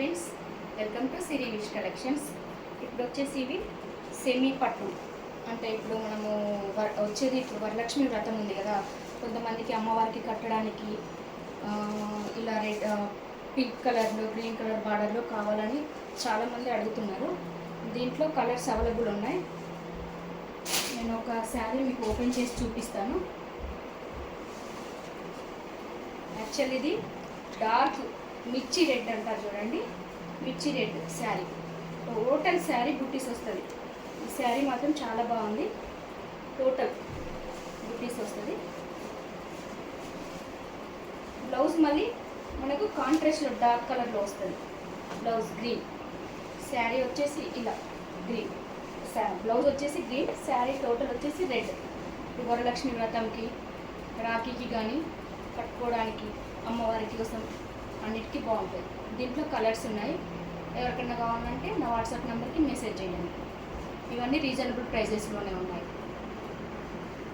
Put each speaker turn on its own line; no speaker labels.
Friends, welcome to Siri wish collections. ఇప్పుడు వచ్చేసి ఇవి సెమీ పట్టు అంటే ఇప్పుడు మనము వచ్చేది ఇప్పుడు వరలక్ష్మి వ్రతం ఉంది కదా, కొంతమందికి అమ్మవారికి కట్టడానికి ఇలా రెడ్ పింక్ కలర్లో గ్రీన్ కలర్ బార్డర్లో కావాలని చాలామంది అడుగుతున్నారు. దీంట్లో కలర్స్ అవైలబుల్ ఉన్నాయి. నేను ఒక శారీ మీకు ఓపెన్ చేసి చూపిస్తాను. యాక్చువల్ ఇది డార్క్ మిర్చి రెడ్ అంటారు చూడండి, మిర్చి రెడ్ శారీ, టోటల్ శారీ బుట్టీస్ వస్తుంది. ఈ శారీ మాత్రం చాలా బాగుంది, టోటల్ బుట్టీస్ వస్తుంది. బ్లౌజ్ మళ్ళీ మనకు కాంట్రాస్ట్లో డార్క్ కలర్లో వస్తుంది. బ్లౌజ్ గ్రీన్, శారీ వచ్చేసి ఇలా గ్రీన్, బ్లౌజ్ వచ్చేసి గ్రీన్, శారీ టోటల్ వచ్చేసి రెడ్. వరలక్ష్మి వ్రతంకి రాఖీకి కానీ కట్టుకోవడానికి అమ్మవారి కోసం అన్నిటికీ బాగుంటుంది. దీంట్లో కలర్స్ ఉన్నాయి. ఎవరికైనా కావాలంటే నా వాట్సాప్ నెంబర్కి మెసేజ్ చేయండి. ఇవన్నీ రీజనబుల్ ప్రైజెస్లోనే ఉన్నాయి.